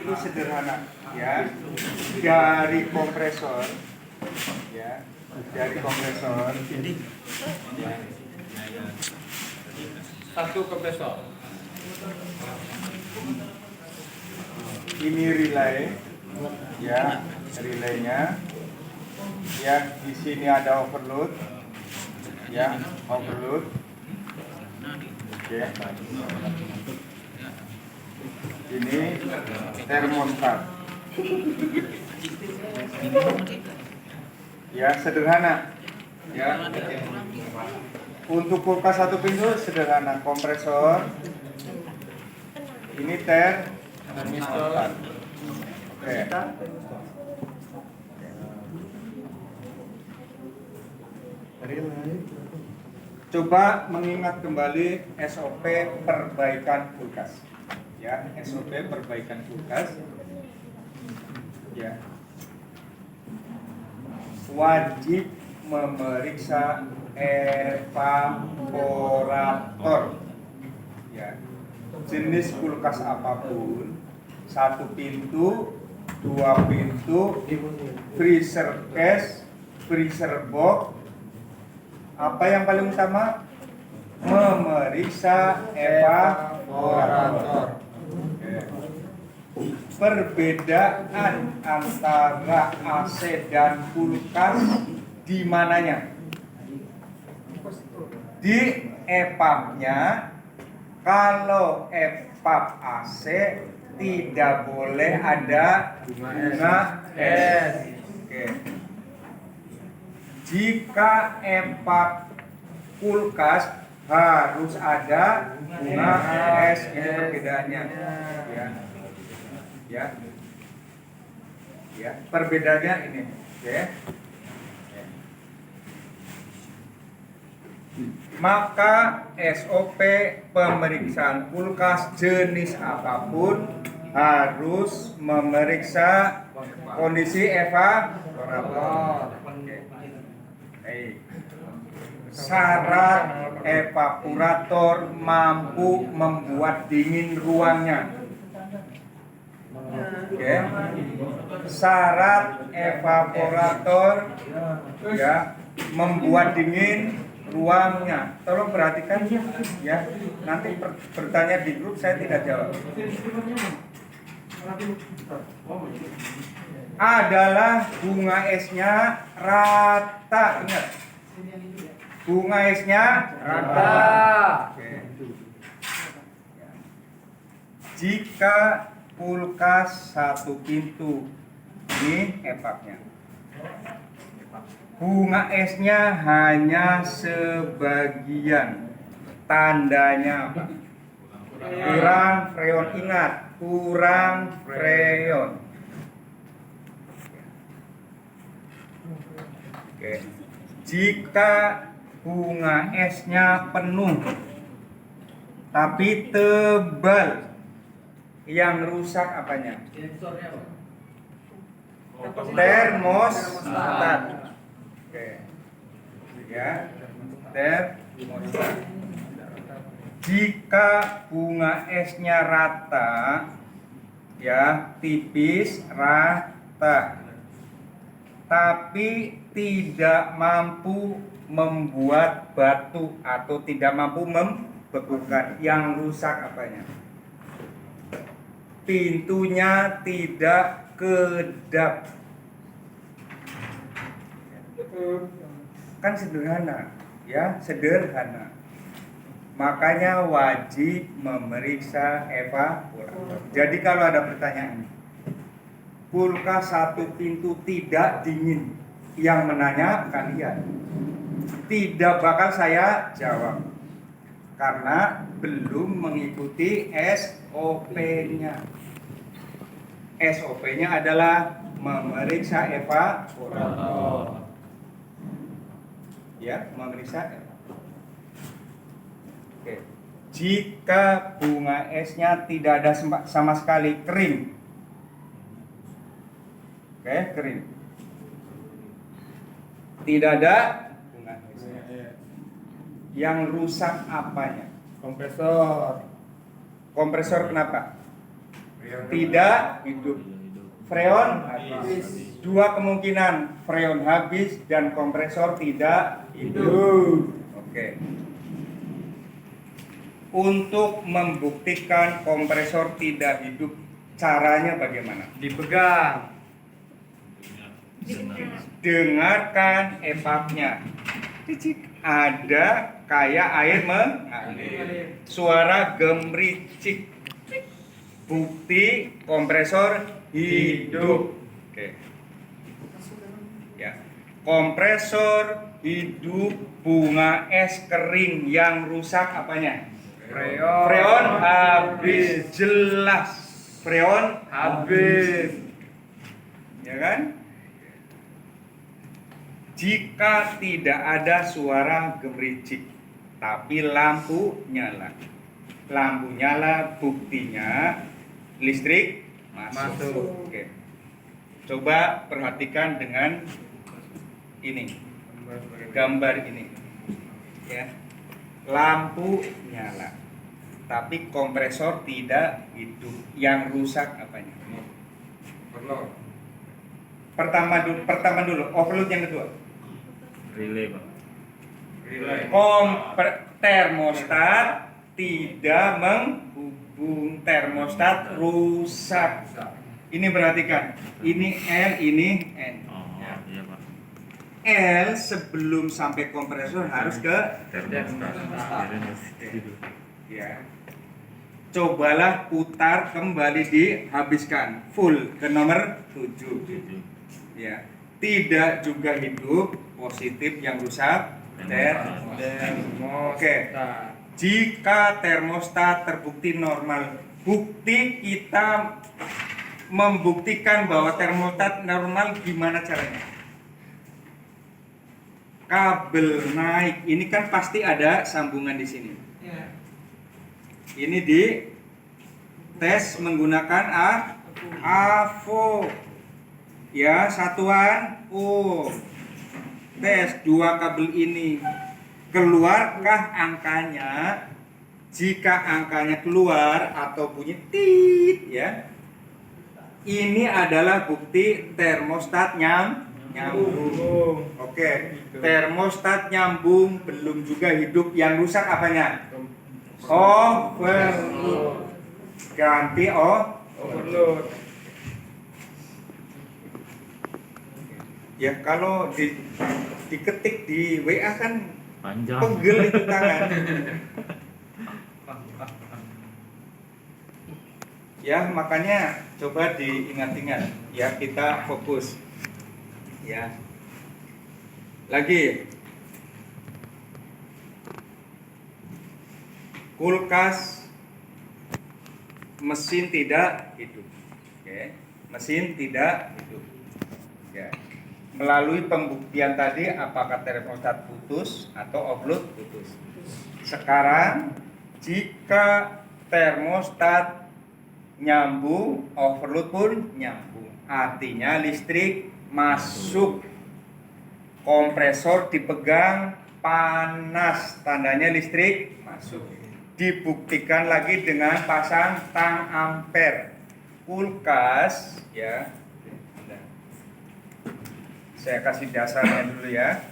itu sederhana, ya. Dari kompresor, ya, dari kompresor. Ya. Satu kompresor. Ini relay, ya, relaynya. Ya, di sini ada overload, ya, overload. Oke. Ini termostat. Ya, sederhana. Ya. Untuk kulkas satu pintu sederhana, kompresor. Ini termostat. Oke. Coba mengingat kembali SOP perbaikan kulkas. Ya, SOP perbaikan kulkas. Ya. Wajib memeriksa evaporator. Ya. Jenis kulkas apapun, satu pintu, dua pintu, freezer case, freezer box. Apa yang paling utama? Memeriksa evaporator. Perbedaan antara AC dan kulkas di mananya? Di evapnya. Kalau evap AC tidak boleh ada bunga es. Oke. Jika evap kulkas harus ada bunga es, ini perbedaannya. Ya. Ya. Ya, perbedaannya ini. Oke. Maka SOP pemeriksaan kulkas jenis apapun harus memeriksa kondisi evaporator. Syarat evaporator mampu membuat dingin ruangnya. Oke. Syarat evaporator ya membuat dingin ruangnya. Tolong perhatikan ya. Nanti bertanya di grup saya tidak jawab. Adalah bunga esnya rata, ingat. Bunga esnya rata. Oke. Jika kulkas satu pintu, ini evapnya. Bunga esnya hanya sebagian. Tandanya apa? Kurang freon. Ingat, kurang freon. Oke. Jika bunga esnya penuh tapi tebal, yang rusak apanya? Termostat. Oke. Ya, termostat. Jika bunga esnya rata, ya, tipis, rata, tapi tidak mampu membuat batu atau tidak mampu membekukan, yang rusak apanya? Pintunya tidak kedap. Kan sederhana, ya, sederhana. Makanya wajib memeriksa evaporator. Jadi kalau ada pertanyaan, kulkas satu pintu tidak dingin, yang menanya kalian, tidak bakal saya jawab karena belum mengikuti SOP-nya. SOP-nya adalah memeriksa evaporator. Ya, memeriksa evaporator. Oke. Jika bunga esnya tidak ada sama sekali, kering. Oke, kering. Tidak ada bunga esnya. Yang rusak apanya? Kompresor. Kompresor kenapa? tidak hidup. Freon habis. Dua kemungkinan, freon habis dan kompresor tidak hidup. Oke. Untuk membuktikan kompresor tidak hidup, caranya bagaimana? Dipegang. Dengarkan epapnya. Ada kayak air mengalir. Suara gemericik. Bukti kompresor hidup. Oke. Ya. Kompresor hidup bunga es kering yang rusak apanya? Freon habis, jelas. Freon habis. Ya kan? Jika tidak ada suara gemericik, tapi lampu nyala. Lampu nyala buktinya listrik masuk. Oke. Coba perhatikan dengan ini. Gambar ini. Ya. Lampu nyala. Tapi kompresor tidak hidup. Yang rusak apanya? Pertama dulu, overload yang kedua. Relay, Pak. Termostat tidak menghubung, termostat rusak. Ini perhatikan, ini L, ini N. Oh, iya, Pak. L sebelum sampai kompresor harus ke ya. Cobalah putar kembali, dihabiskan full ke nomor 7. Ya. Tidak juga hidup, positif yang rusak termostat. Oke. Jika termostat terbukti normal, bukti kita membuktikan bahwa termostat normal gimana caranya? Kabel naik, ini kan pasti ada sambungan di sini. Ini di tes menggunakan AVO. Ya, satuan O. Tes dua kabel ini. Keluarkah angkanya? Jika angkanya keluar atau bunyi tit, ya. Ini adalah bukti termostat nyambung. Oke. Termostat nyambung, belum juga hidup. Yang rusak apanya? Overload. Ganti overload. Ya, kalau diketik di WA kan panjang, pegel itu tangan. Ya, makanya coba diingat-ingat ya, kita fokus. Ya. Lagi. Kulkas, mesin tidak hidup. Oke. Mesin tidak hidup. Ya. Melalui pembuktian tadi, apakah termostat putus atau overload putus. Sekarang jika termostat nyambung, overload pun nyambung, artinya listrik masuk. Kompresor dipegang panas, tandanya listrik masuk. Dibuktikan lagi dengan pasang tang ampere. Kulkas, ya. Saya kasih dasarnya dulu ya.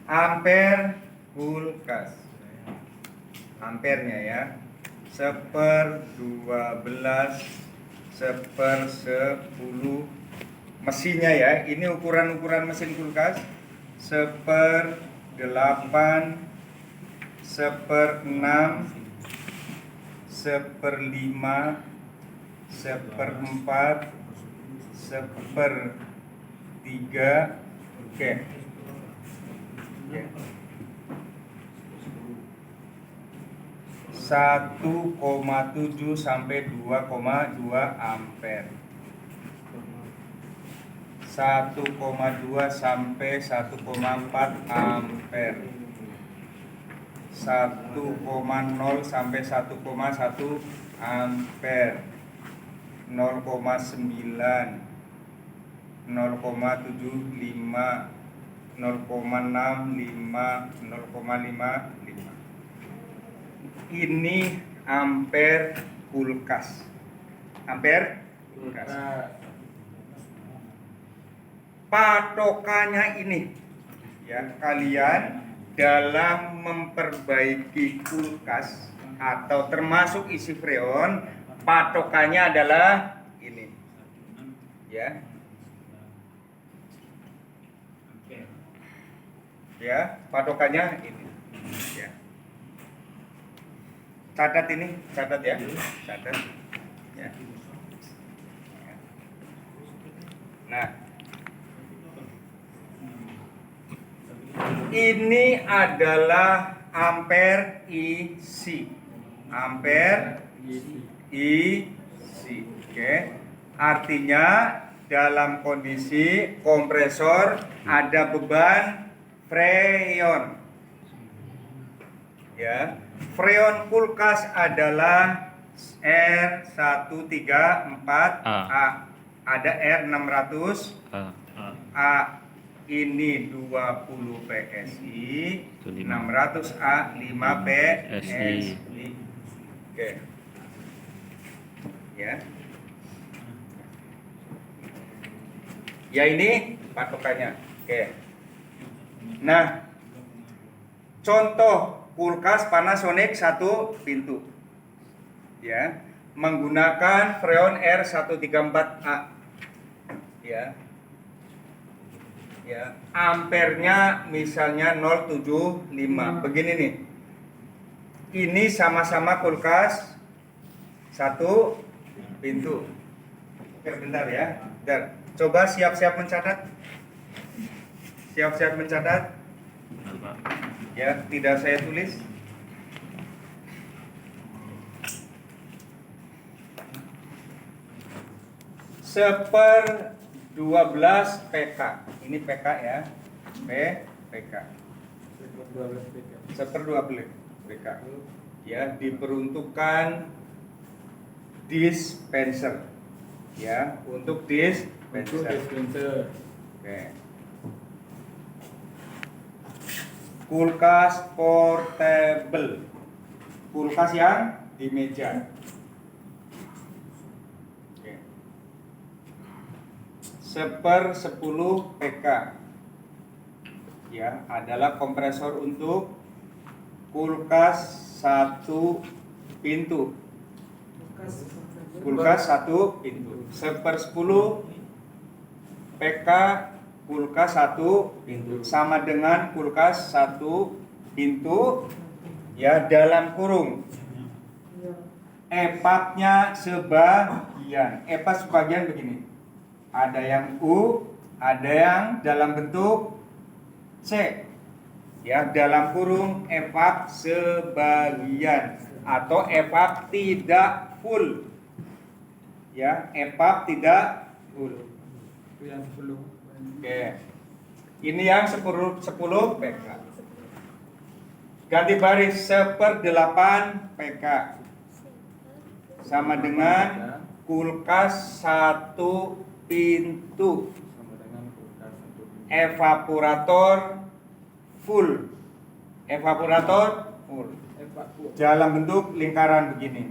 Ampere kulkas. Ampernya ya. 1/12 1/10. Mesinnya ya. Ini ukuran mesin kulkas. 1/8 1/6 1/5 1/4 1/3. Oke. Ya. 1,7 sampai 2,2 ampere. 1,2 sampai 1,4 ampere. 1,0 sampai 1,1 ampere. 0,9 0,75 0,55. Ini ampere kulkas. Ampere kulkas. Patokannya ini, ya, kalian dalam memperbaiki kulkas atau termasuk isi freon, patokannya adalah ini, ya. Ya, patokannya ini, ya. Catat ini, catat ya, catat, ya. Nah, ini adalah ampere isi, ampere isi, oke. Artinya dalam kondisi kompresor ada beban freon, ya. Freon kulkas adalah R134A. Ada R600 A. Ini 20 PSI, 600 A, 5 PSI. Oke. Ya. Ya, ini patokannya. Oke. Nah, contoh kulkas Panasonic 1 pintu, ya, menggunakan freon R134A, ya, ya, ampernya misalnya 0,75. Begini nih, ini sama-sama kulkas 1 pintu. Oke, bentar ya, bentar. Coba siap-siap mencatat. Siap-siap mencatat. Ya, tidak saya tulis. Seper 12 PK. Ini PK ya. PK. Seper 12 PK. Ya, diperuntukkan dispenser. Ya, untuk dispenser. Oke. Kulkas portable, kulkas yang di meja. Oke. Seper 10 PK, ya, adalah kompresor untuk kulkas 1 pintu. Kulkas 1 pintu. Seper 10 PK kulkas 1 pintu sama dengan kulkas 1 pintu, ya, dalam kurung epaknya sebagian. Epak sebagian begini, ada yang U, ada yang dalam bentuk C, ya, dalam kurung epak sebagian atau epak tidak full, ya, epak tidak full. Itu yang 10. Oke. Ini yang 10 PK. Ganti baris, seper 8 PK sama dengan kulkas 1 pintu. Evaporator full. Evaporator full. Dalam bentuk lingkaran begini.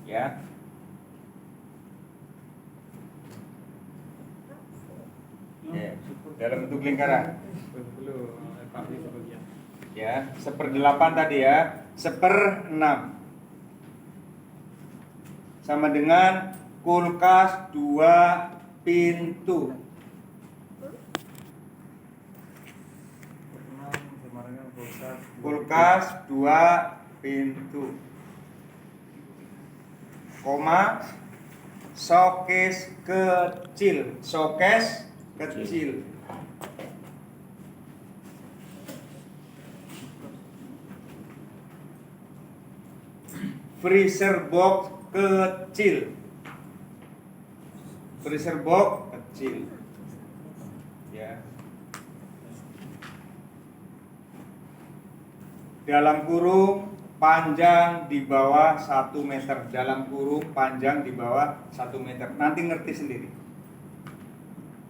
Ya. Ya, dalam bentuk lingkaran. Ya, 1/8 tadi ya, 1/6 sama dengan kulkas 2 pintu. Kulkas 2 pintu, koma, showcase kecil, showcase kecil. Freezer box kecil. Freezer box kecil. Ya. Dalam kurung panjang di bawah 1 meter. Dalam kurung panjang di bawah 1 meter. Nanti ngerti sendiri.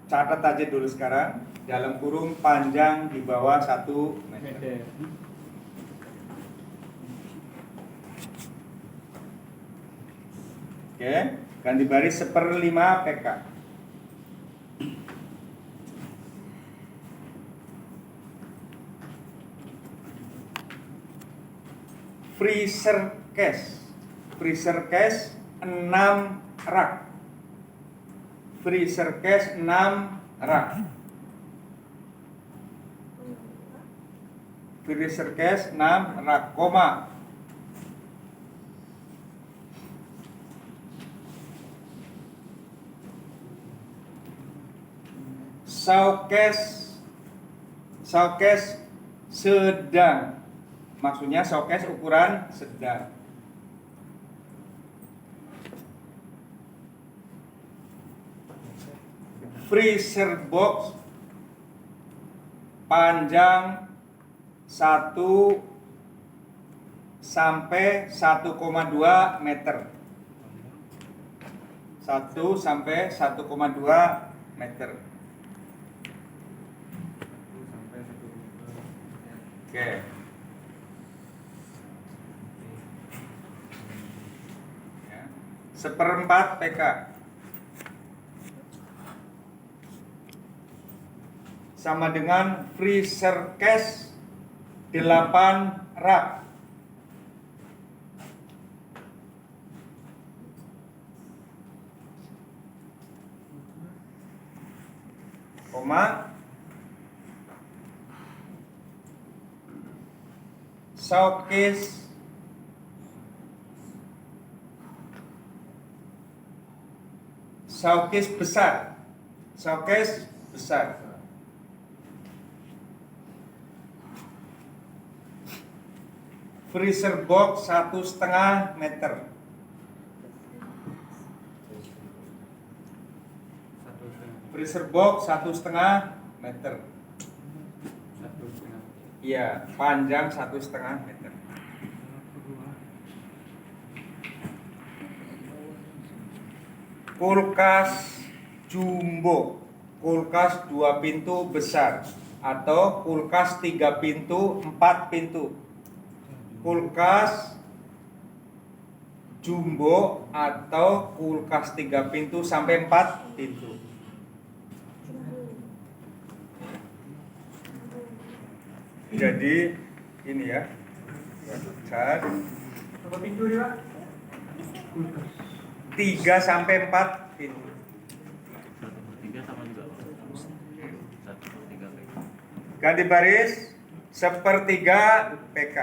Catat aja dulu sekarang. dalam kurung panjang di bawah 1 meter. Oke, ganti baris 1/5 PK. Freezer case 6 rak. Freezer case 6 rak. Freezer case 6 rak, koma. Showcase sedang. Maksudnya showcase ukuran sedang. Freezer box panjang 1 sampai 1,2 meter. 1 sampai 1,2 meter. Oke. Ya. 1/4 PK. Sama dengan freezer case 8 rak. Koma. Showcase besar. Showcase besar. Freezer box 1,5 meter. Freezer box 1,5 meter. Iya, panjang 1,5 meter. Kulkas jumbo, kulkas 2 pintu besar, atau kulkas 3 pintu 4 pintu. Kulkas jumbo atau kulkas 3 pintu sampai 4 pintu. Jadi ini ya, besar. Berapa pintu dia? 3 sampai 4 pintu. 1/3 sama juga. 1/3 PK. Ganti baris 1/3 PK.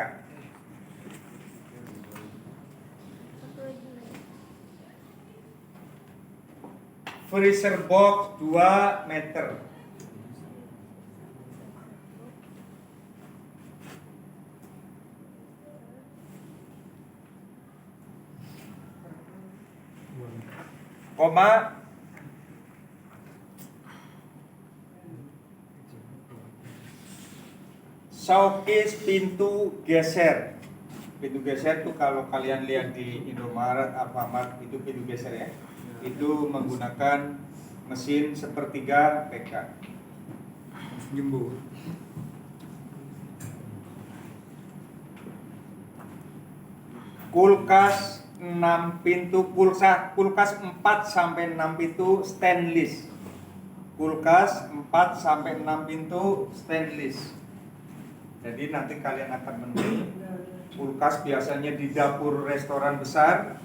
Freezer box 2 meter. Koma. Showcase pintu geser. Pintu geser itu kalau kalian lihat di Indomaret, Alfamart, itu pintu geser ya. Itu menggunakan mesin 1/3 PK. Jumbo. Kulkas 6 pintu, kulkas 4 sampai 6 pintu stainless. Kulkas 4 sampai 6 pintu stainless. Jadi nanti kalian akan membeli kulkas, biasanya di dapur restoran besar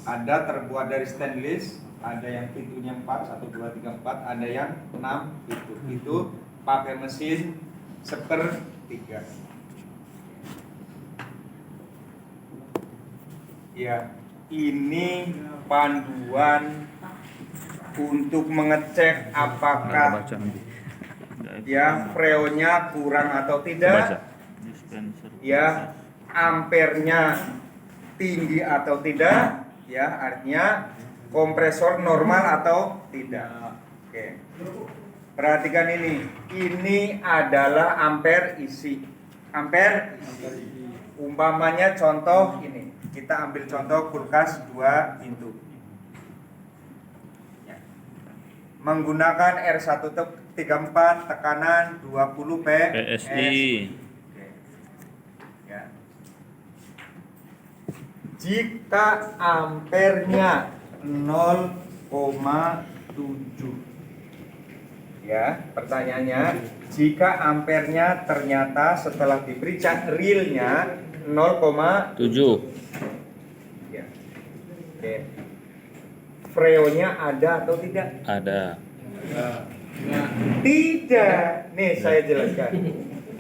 ada terbuat dari stainless, ada yang pintunya 4, 1, 2, 3, 4, ada yang 6 pintu. Itu pakai mesin 1/3. Ya, ini panduan untuk mengecek apakah ya freonnya kurang atau tidak, ya ampernya tinggi atau tidak, ya artinya kompresor normal atau tidak. Oke, perhatikan ini adalah ampere isi. Ampere isi. Umpamanya contoh ini, kita ambil contoh kulkas 2 pintu ya. Menggunakan 34 tekanan 20 PSI. Oke. Ya. Jika ampernya 0,7. Ya, pertanyaannya, jika ampernya ternyata setelah diperiksa realnya 0,7. 7. Ya. Oke. Freonnya ada atau tidak? Ada. Tidak. Nih saya jelaskan.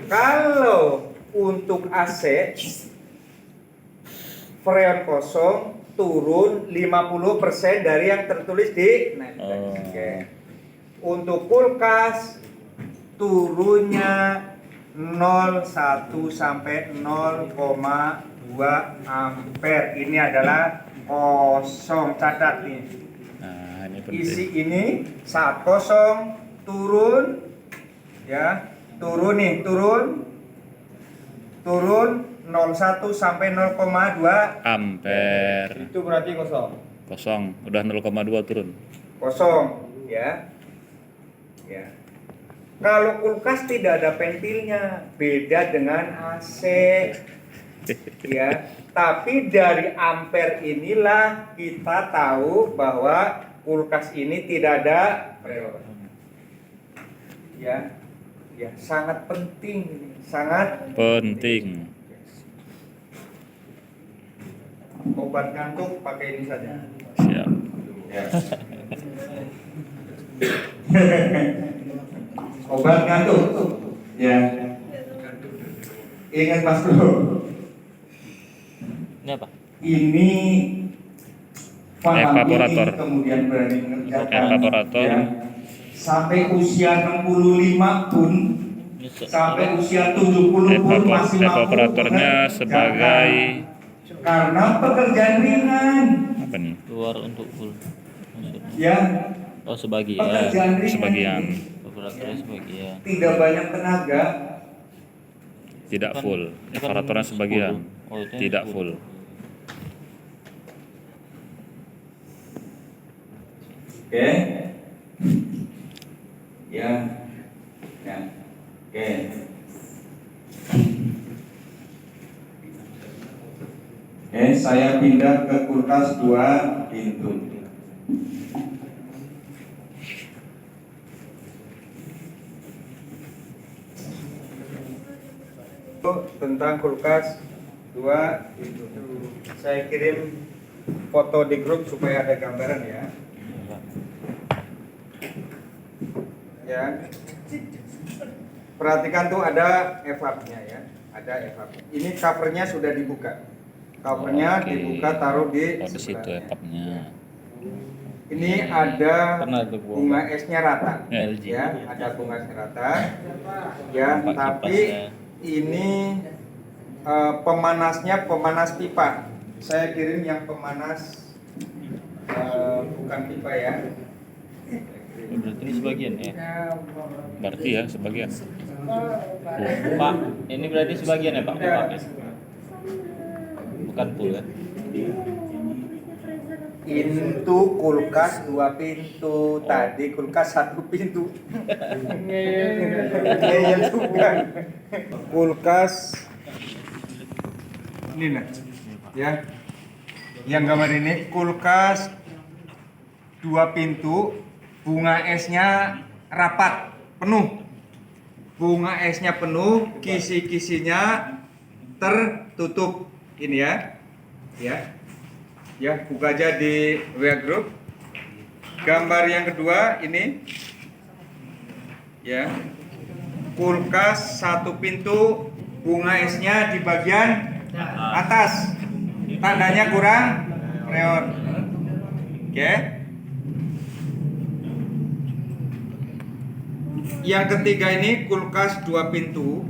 Kalau untuk AC freon kosong turun 50% dari yang tertulis di Oh. Oke. Untuk kulkas turunnya 0,1 sampai 0,2 ampere. Ini adalah kosong, catat nih. Nah, ini Isi penting. ini saat kosong turun, ya, turun 0,1 sampai 0,2 Ampere. itu berarti kosong. Kosong. Udah 0,2 turun. Kosong, ya. Ya. Kalau kulkas tidak ada ventilnya, beda dengan AC. Ya, tapi dari ampere inilah kita tahu bahwa kulkas ini tidak ada freon. Ya, ya sangat penting, ini, sangat Penting. Obat ngantuk pakai ini saja. Siap. Ya. Obat ngantuk, ya. Ingat Mas Bro. Ini apa? Ini Evaporator. ini kemudian berani mengerjakan Evaporator. ya, sampai usia 65 pun sampai usia 70 pun masih mampu Evaporatornya bekerja. sebagai Karena pekerjaan ringan apa nih? Luar untuk full maksudnya. ya, Oh sebagian. pekerjaan ringan Sebagian. ini Operatornya sebagian. tidak banyak tenaga. Tidak Kan- full. ini kan Evaporatornya sebagian. 10. Oh, itu yang Tidak 10. full. Oke. Ya. Ya. Oke. Oke, saya pindah ke kulkas 2 pintu. Tentang kulkas 2 pintu. Saya kirim foto di grup supaya ada gambaran ya. Ya. Perhatikan tuh ada evapnya ya, ada evap. Ini covernya sudah dibuka. Covernya Oke. dibuka, taruh di Oh, di situ sebelahnya. etapnya. Ini ada Pernah tuh gua. bunga esnya rata, LG. ya, ada bunga esnya rata. Ya, Tempat tapi kipasnya. ini pemanasnya pemanas pipa. Saya kirim yang pemanas bukan pipa ya. Oh, berarti ini sebagian ya. Berarti ya sebagian. Pak, ini berarti sebagian ya Pak? Pak? Bukan full ya. Itu kulkas 2 pintu, tadi kulkas 1 pintu. Ngeyel juga. Kulkas ini nah, ya. Yang gambar ini kulkas 2 pintu, bunga esnya rapat, penuh. Bunga esnya penuh, kisi-kisinya tertutup. Ini ya. Ya. Ya, buka aja di WA group. Gambar yang kedua ini. Ya. Kulkas 1 pintu, bunga esnya di bagian atas. Tandanya kurang freon. Oke. Yang ketiga ini kulkas 2 pintu.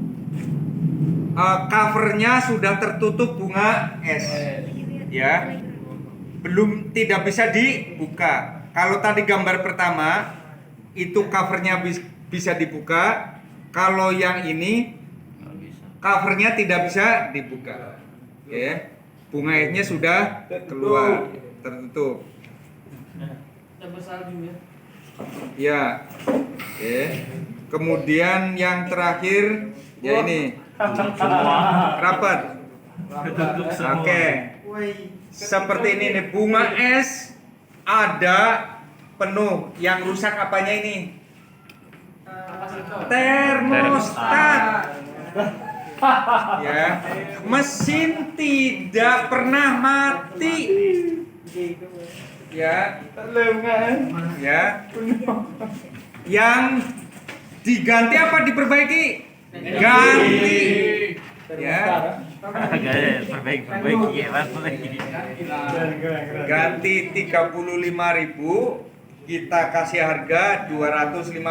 Covernya sudah tertutup bunga es. Ya. Belum, tidak bisa dibuka. Kalau tadi gambar pertama itu covernya bisa dibuka. Kalau yang ini covernya tidak bisa dibuka. Oke. Bunga esnya sudah keluar, tertutup. Ya. Oke. Kemudian yang terakhir ya ini. Rapat. Oke. Seperti ini nih, bunga es ada penuh. Yang rusak apanya ini? Termostat. Ya. Mesin tidak pernah mati. Ya. Ya. Yang diganti apa diperbaiki? Ganti. Ya. Perbaiki apa lagi? Ganti 35.000, kita kasih harga 250.000.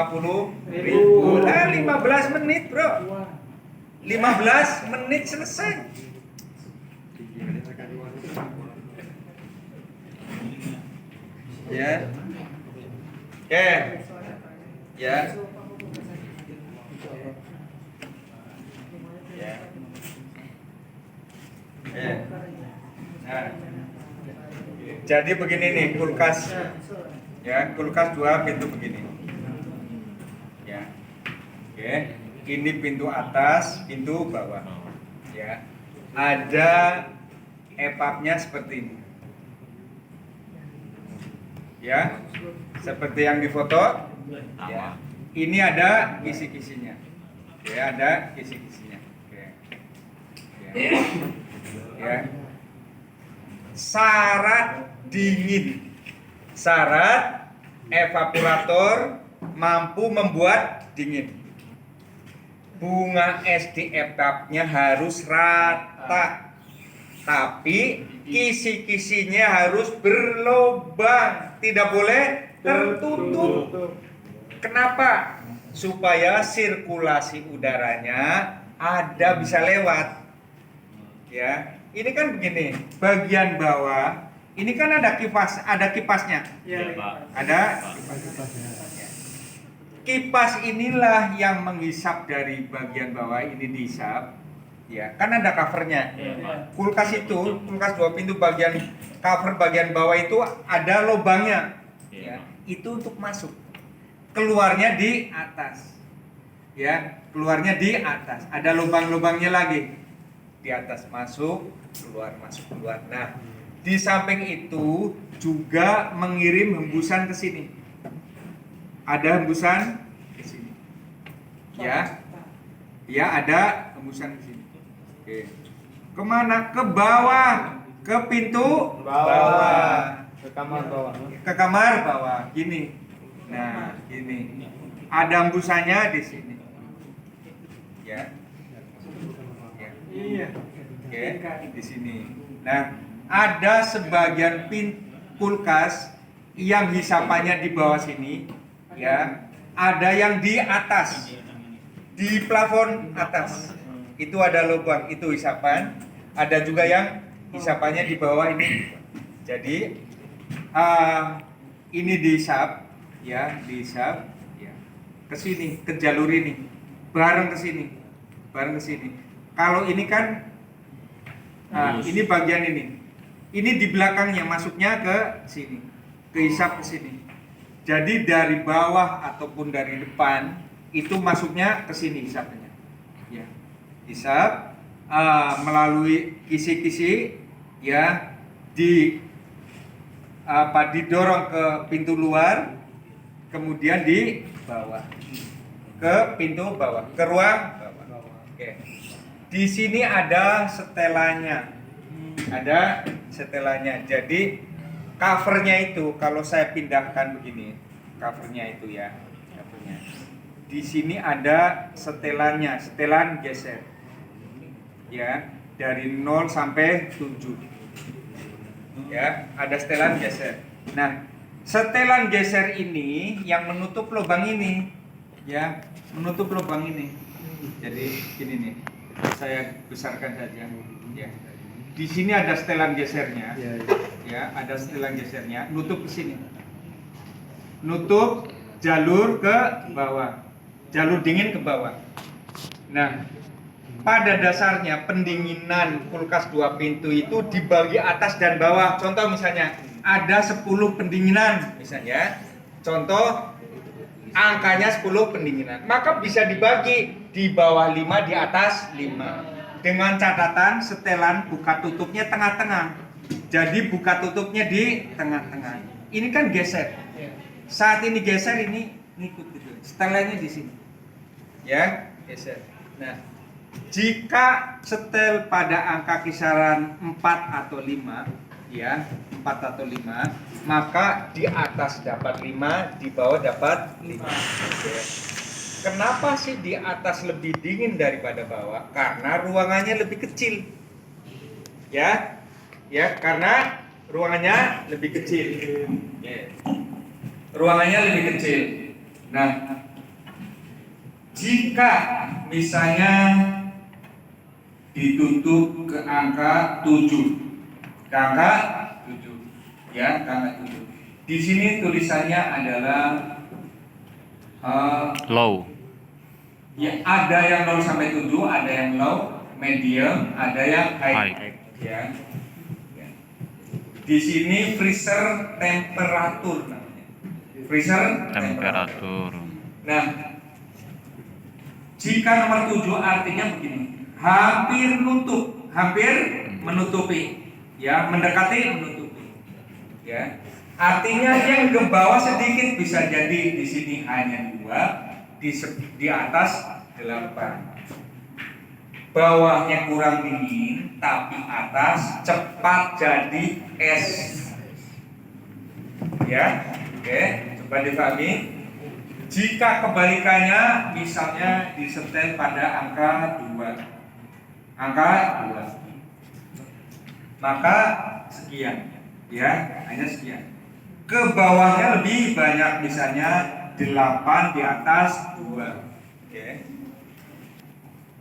Nah, 15 menit, Bro. 15 menit selesai. Ya. Oke. Ya. Ya. Nah, jadi begini nih kulkas, ya kulkas 2 pintu begini, ya, oke, ini pintu atas, pintu bawah, ya, ada EPAP-nya seperti ini, ya, seperti yang di foto, ya, ini ada kisi-kisinya, ya, ada kisi-kisinya, oke, ya. Ya. Syarat dingin, syarat evaporator mampu membuat dingin. Bunga es di EPAP-nya harus rata, tapi kisi-kisinya harus berlubang, tidak boleh tertutup. Kenapa? Supaya sirkulasi udaranya ada, bisa lewat. Ya, ini kan begini, bagian bawah ini kan ada kipas, ada kipasnya. Iya, Pak. Ada kipasnya. Kipas inilah yang menghisap dari bagian bawah, ini dihisap. Ya, kan ada covernya. Kulkas itu, kulkas 2 pintu bagian cover bagian bawah itu ada lubangnya. Ya, itu untuk masuk. Keluarnya di atas. Ya, keluarnya di atas. Ada lubang-lubangnya lagi. Di atas masuk, keluar, masuk, keluar. Nah, di samping itu juga mengirim hembusan ke sini. Ada hembusan ke sini. Ya. Ya, ada hembusan ke sini. Oke. Kemana? Ke bawah. Ke pintu bawah. Ke kamar bawah. Ke kamar bawah. Gini. Nah, gini. Ada hembusannya di sini. Ya. Iya. Oke, di sini. Nah, ada sebagian kulkas yang hisapannya di bawah sini, ya. Ada yang di atas, di plafon atas. Itu ada lubang, itu hisapan. Ada juga yang hisapannya di bawah ini. Jadi, ini dihisap, ya, dihisap, ya. Ke sini, ke jalur ini, bareng ke sini, bareng ke sini. Kalau ini kan, ini bagian ini di belakangnya masuknya ke sini, kehisap ke sini. Jadi dari bawah ataupun dari depan itu masuknya ke sini hisapnya, ya, hisap melalui kisi-kisi, ya, didorong ke pintu luar, kemudian di bawah ke pintu bawah, ke ruang bawah. Oke. Di sini ada setelannya, ada setelannya. Jadi covernya itu kalau saya pindahkan begini, covernya itu ya, covernya. Di sini ada setelannya, setelan geser, ya, dari 0 sampai 7, ya, ada setelan geser. Nah, setelan geser ini yang menutup lubang ini, ya, menutup lubang ini. Jadi gini nih. Saya besarkan saja, ya. Di sini ada setelan gesernya, ya, ada setelan gesernya, nutup ke sini, nutup jalur ke bawah, jalur dingin ke bawah. Nah, pada dasarnya pendinginan kulkas 2 pintu itu dibagi atas dan bawah. Contoh misalnya ada 10 pendinginan, misalnya, contoh angkanya 10 pendinginan. Maka bisa dibagi di bawah 5, di atas 5. Dengan catatan setelan buka tutupnya tengah-tengah. Jadi buka tutupnya di tengah-tengah. Ini kan geser. Saat ini geser, ini ngikut gitu. Setelannya di sini. Ya, geser. Nah, jika setel pada angka kisaran 4 atau 5, ya, 4 atau 5, maka di atas dapat 5, di bawah dapat 5. Ya. Kenapa sih di atas lebih dingin daripada bawah? Karena ruangannya lebih kecil. Ya. Ya, karena ruangannya lebih kecil. Ya. Ruangannya lebih kecil. Nah, jika misalnya ditutup ke angka 7. Ke angka 7. Ya, ke angka 7. Di sini tulisannya adalah Low. ya, ada yang 0 sampai 7, ada yang low, medium, ada yang high. Ya. Ya. Di sini freezer temperatur namanya. Freezer Temperatur. Nah, jika nomor 7 artinya begini, hampir nutup, hampir menutupi, ya, mendekati menutupi, ya. Artinya yang ke bawah sedikit bisa jadi di sini hanya 2, di atas 8. Bawahnya kurang dingin, tapi atas cepat jadi es. Ya, oke, coba dipahami. Jika kebalikannya, misalnya disetel pada angka 2, angka 2, maka sekian, ya, hanya sekian. Ke bawahnya lebih banyak, misalnya 8 di atas 2. Oke.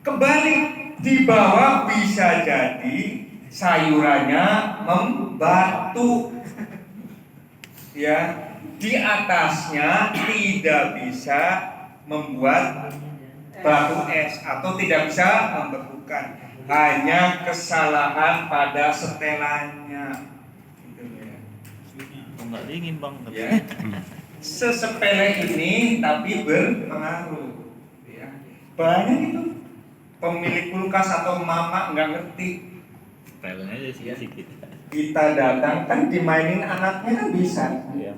Kembali di bawah bisa jadi sayurannya membatu. Ya, di atasnya tidak bisa membuat batu es atau tidak bisa membekukan. Hanya kesalahan pada setelannya. Enggak dingin bang. Ya. Sesepele ini tapi berpengaruh. Ya. Banyak itu pemilik kulkas atau mama nggak ngerti. Pelnya aja sedikit. Kita datang kan dimainin anaknya kan bisa. Iya.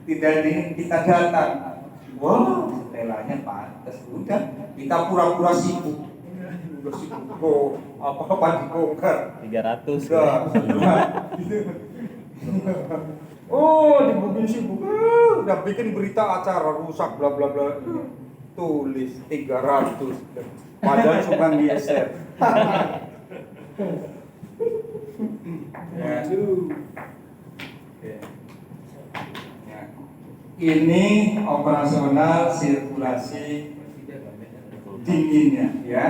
Tidak kita datang. Wow, setelahnya pantas. Udah, kita pura-pura sibuk. Udah sibuk. Oh, apa-apa dibongkar. 300. Udah. Oh, dibukin sibuk. Udah bikin berita acara rusak bla bla bla. Tulis 300. Padahal cuma geser. Ya. Ya. Ini operasional sirkulasi dinginnya, ya.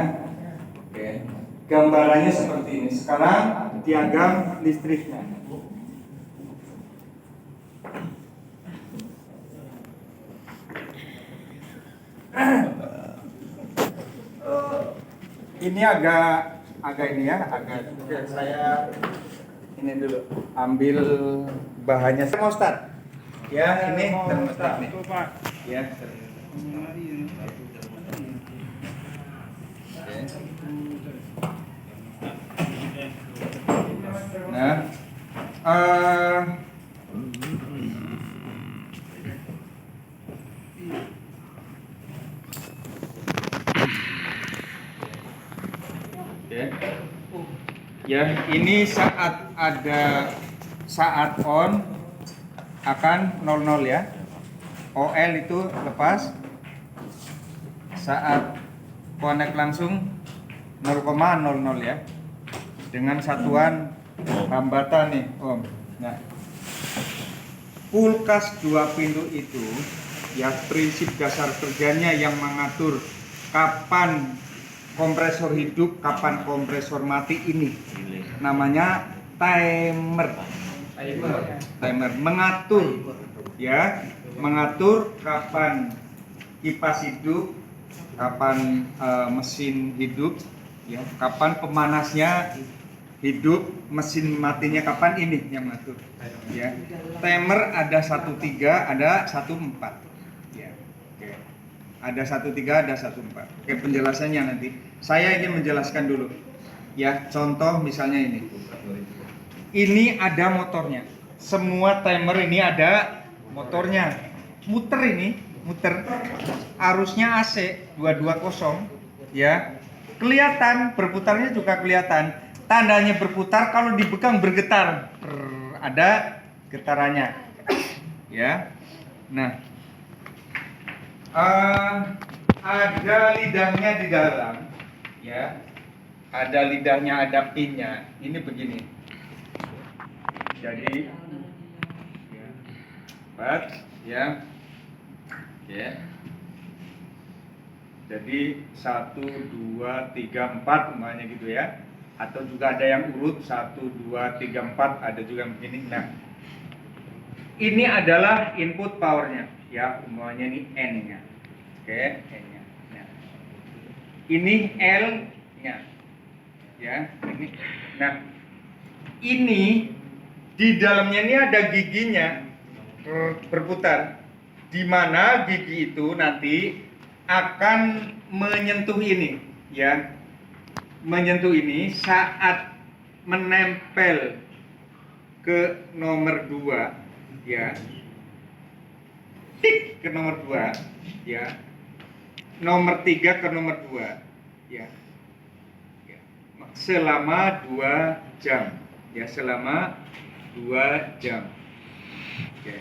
Oke. Gambarannya seperti ini. Sekarang diagram listriknya. Ini agak ini ya, oke, saya ini dulu ambil bahannya termostat. Ya, ini termostat nih. Ya, nah, ya, ini saat on akan 00 ya. OL itu lepas. Saat connect langsung 0,00 ya. Dengan satuan hambatan nih, Om. Nah, kulkas 2 pintu itu ya prinsip dasar kerjanya yang mengatur kapan kompresor hidup, kapan kompresor mati ini. Namanya timer. Mengatur ya, mengatur kapan kipas hidup, kapan mesin hidup, ya, kapan pemanasnya hidup, mesin matinya kapan, ini yang mengatur. Ya. Timer ada 13, ada 14. Ya. Ada 13, ada 14. Oke, penjelasannya nanti. Saya ingin menjelaskan dulu. Ya, contoh misalnya ini. Ini ada motornya. Semua timer ini ada motornya. Muter ini, muter. Arusnya AC 220 ya. Kelihatan berputarnya juga kelihatan. Tandanya berputar kalau dipegang bergetar. Ada getarannya. Ya. Nah, ada lidahnya di dalam, ya. Ada lidahnya, ada pinnya. Ini begini. Jadi, ya, 4, ya, oke. Jadi 1, 2, 3, 4 umpamanya gitu ya. Atau juga ada yang urut 1, 2, 3, 4. Ada juga yang begini. Nah, ini adalah input powernya, ya, umpamanya ini N-nya, oke, N-nya. Nah, ini L-nya, ya, ini. Nah, ini di dalamnya ini ada giginya berputar, di mana gigi itu nanti akan menyentuh ini, ya, menyentuh ini saat menempel ke nomor 2. Ya, tik ke nomor 2, ya, nomor 3 ke nomor 2, ya, ya. Selama 2 jam, ya, selama 2 jam. Oke.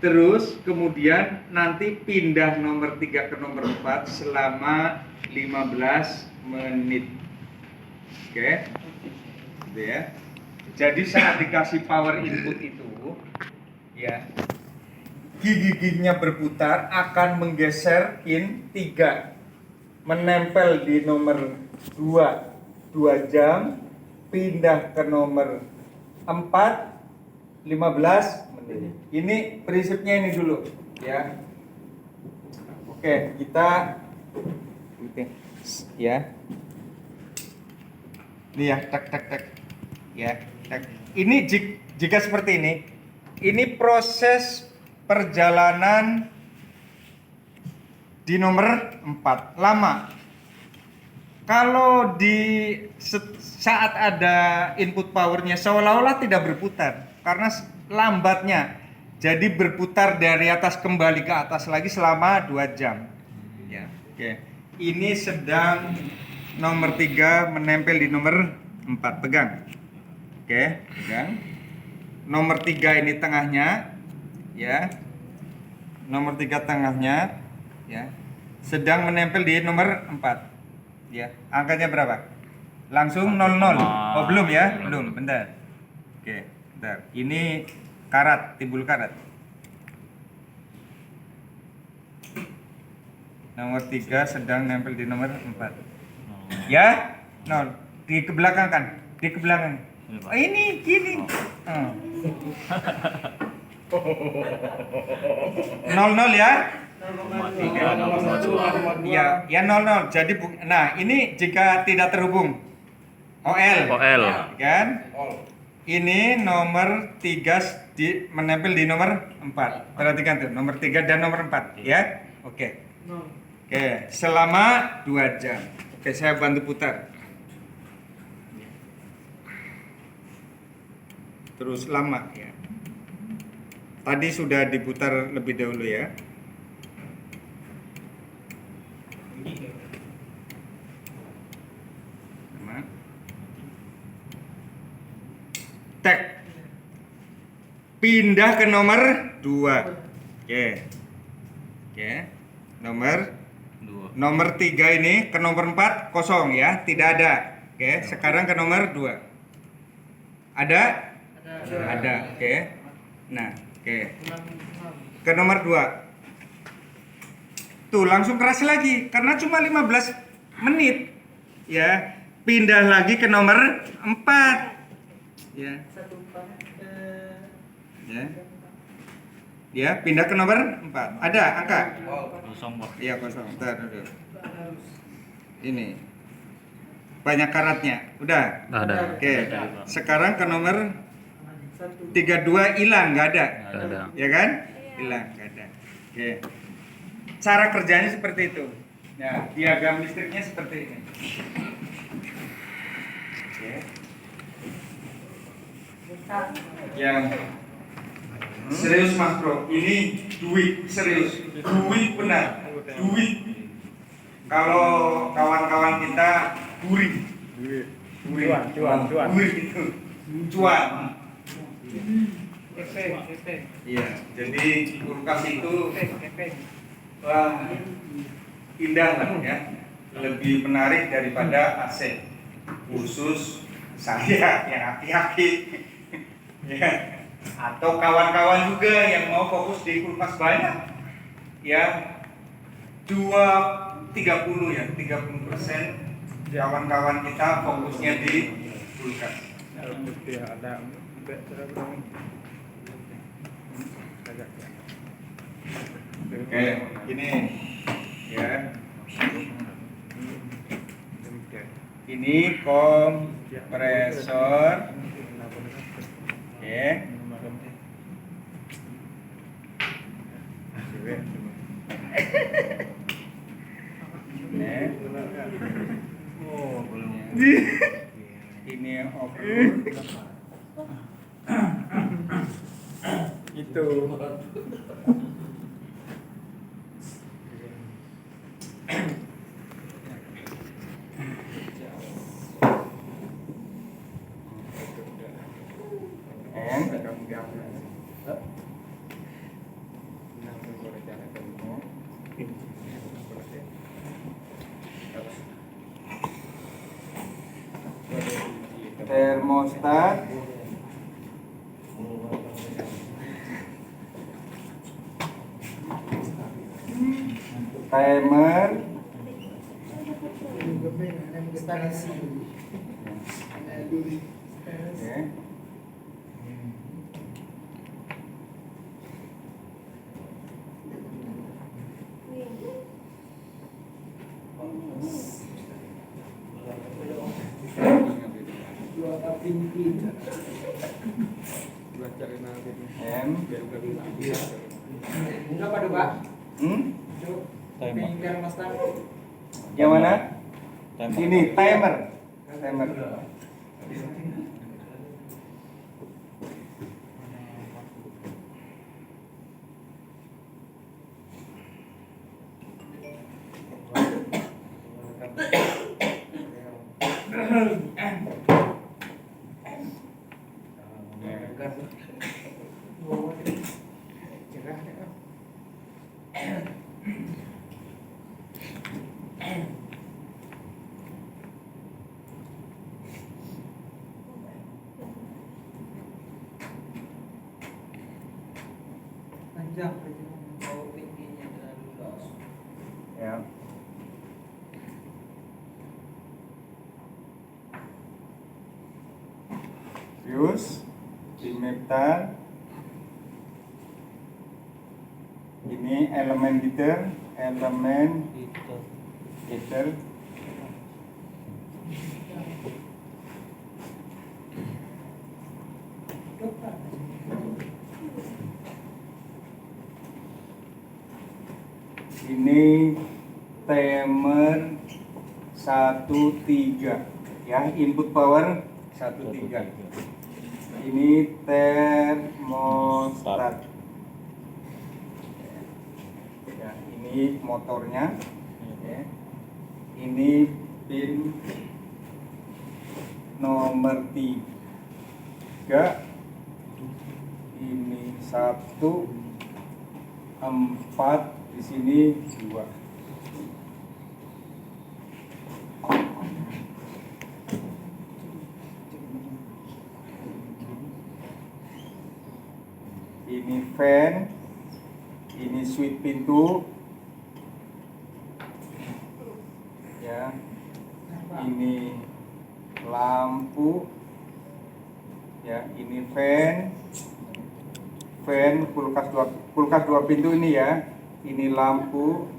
Terus kemudian nanti pindah nomor 3 ke nomor 4 selama 15 menit. Oke, gitu ya. Jadi saat dikasih power input itu, ya, gigi-giginya berputar akan menggeser pin 3, menempel di nomor 2 jam, pindah ke nomor 4 15 menit. Ini prinsipnya ini dulu, ya. Oke, kita ya. Ini ya, tak. Ya. Ini jika seperti ini proses perjalanan di nomor 4 lama. Kalau di saat ada input powernya seolah-olah tidak berputar karena lambatnya. Jadi berputar dari atas kembali ke atas lagi selama 2 jam. Ya, oke. Ini sedang nomor 3 menempel di nomor 4, pegang. Oke, pegang. Nomor 3 ini tengahnya, ya. Nomor 3 tengahnya, ya. Sedang menempel di nomor 4. Ya, angkanya berapa? Langsung 00. Oh, belum ya? Belum, bentar. Oke, bentar. Ini karat, timbul karat. Nomor 3 sedang nempel di nomor 4. Ya? 0. Di kebelakang kan? Di kebelakang. Oh, ini gini. 00 ya? Ya 00. Jadi nah, ini jika tidak terhubung OL. Kan? Ini nomor 3 menempel di nomor 4. Perhatikan tuh, nomor 3 dan nomor 4 ya. Oke. Oke, selama 2 jam. Oke, saya bantu putar. Terus lama ya. Tadi sudah diputar lebih dahulu ya. Tek. Pindah ke nomor 2. Oke. Nomor 3 ini ke nomor 4 kosong ya, tidak ada. Oke, sekarang ke nomor 2. Ada? Ada. Oke. Nah, oke. Ke nomor 2. Tuh, langsung keras lagi karena cuma 15 menit. Ya. Pindah lagi ke nomor 4. Ya. Ya, pindah ke nomor 4. Ada angka? Kosong, Pak. Iya, kosong. Bentar, dulu. Ini. Banyak karatnya. Udah? Ada. Oke. Sekarang ke nomor 32 hilang, nggak ada. Ada. Ya kan? Hilang, nggak ada. Oke. cara kerjanya seperti itu. Ya, diagram listriknya seperti ini. Oke. Yang serius Mas Bro, ini duit serius, duit benar, duit. Kalau kawan-kawan kita gurih, duit itu, cuan. Iya, jadi kulkas itu wah indah lah ya, lebih menarik daripada AC, khusus saya yang aki-aki ya, atau kawan-kawan juga yang mau fokus di kulkas banyak ya, 30 ya, 30% kawan-kawan kita fokusnya di kulkas. Oke, ini ya. Ini kompresor. Oke. Ini overload. Itu. Termostat, timer, oke. M. Berapa tuh, Pak? Yang mana? Ini timer. Timer. Panjang, bau tingginya terlalu luas. Ya. Fuse, dimeptan. Ini elemen heater, heater. Ini timer 13 ya, input power 13. Ini termostat. Ya, ini motornya. Ya. Ini pin nomor 3. Ini 1, 4, di sini 2. Ini fan, ini switch pintu, ya. Ini lampu, ya. Ini fan kulkas dua pintu ini ya. Ini lampu,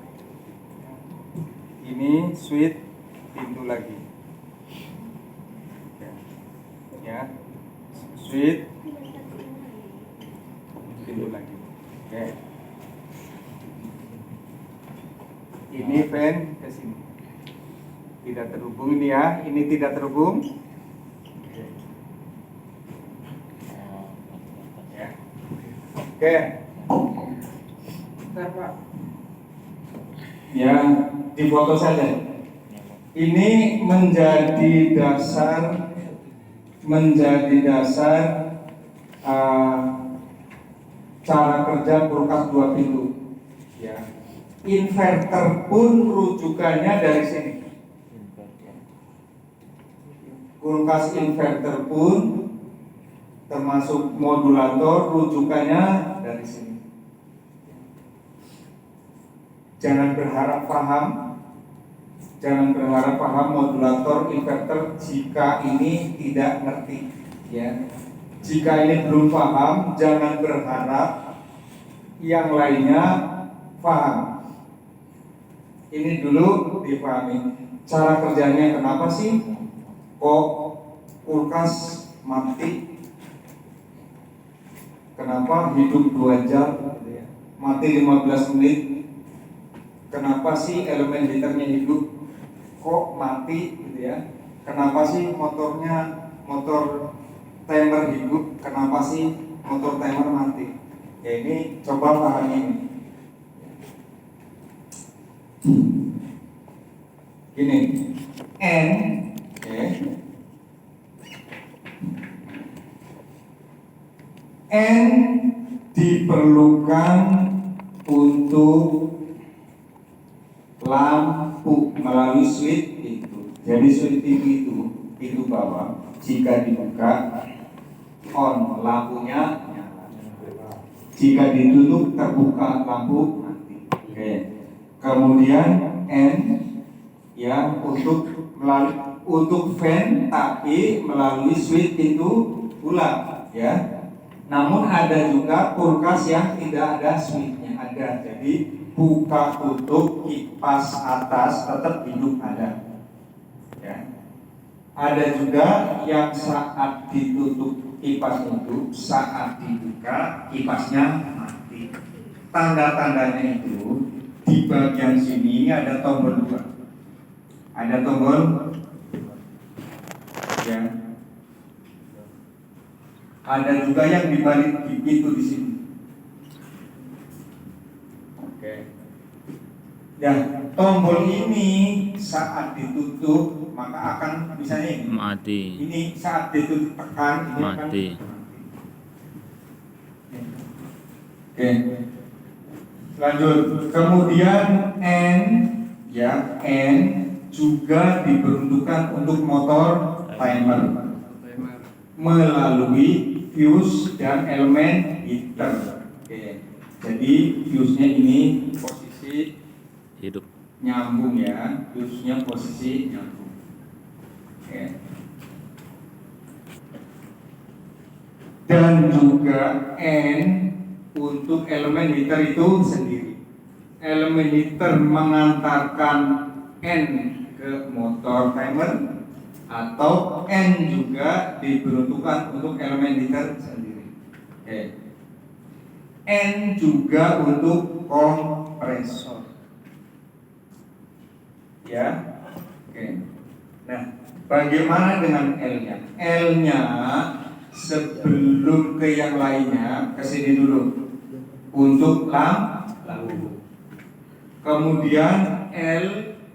ini switch pintu lagi, ya. Switch pintu lagi. Oke. ini fan ke sini. Tidak terhubung ini ya, ini tidak terhubung. Oke. Ya. Oke. Bentar, Pak. Ya, difoto saja. Ini menjadi dasar cara kerja kulkas 2 pintu. Ya. Inverter pun rujukannya dari sini. Kulkas inverter pun termasuk modulator rujukannya dari sini. Jangan berharap paham modulator inverter jika ini tidak ngerti, ya. Jika ini belum paham, jangan berharap yang lainnya paham. Ini dulu dipahami. Cara kerjanya kenapa sih kok kulkas mati? Kenapa hidup 2 jam, mati 15 menit? Kenapa sih elemen heaternya hidup kok mati, gitu ya? Kenapa sih motor timer hidup? Kenapa sih motor timer mati? Ya ini coba pahami ini. Gini, N, oke. N diperlukan untuk lampu melalui switch itu. Jadi switch TV itu pintu bawah, jika dibuka on, lampunya nyala. Jika ditutup terbuka lampu mati. Oke. Kemudian N ya untuk fan tapi melalui switch pintu bulat, ya. Namun ada juga kulkas yang tidak ada switchnya, ada. Jadi buka tutup kipas atas tetap hidup ada, ya. Ada juga yang saat ditutup kipas itu, saat dibuka kipasnya mati. Tanda-tandanya itu di bagian sini ada tombol 2. Ada tombol, ya. Ada juga yang dibalik itu di sini. Oke. Ya, tombol ini saat ditutup maka akan misalnya ini. Mati. Ini saat ditutup tekan ini Mati. akan mati. Oke. Lanjut. Kemudian N, ya, N juga diperuntukkan untuk motor timer melalui fuse dan elemen heater. Oke. Jadi fuse-nya ini posisi Hidup. nyambung, ya, fuse-nya posisi nyambung. Oke. Dan juga N untuk elemen heater itu sendiri. Elemen heater mengantarkan N ke motor timer, atau N juga diperuntukkan untuk elemen heater sendiri. Oke. N juga untuk kompresor, ya. Oke. Nah, bagaimana dengan L-nya? L-nya sebelum ke yang lainnya, ke sini dulu untuk lampu. Kemudian L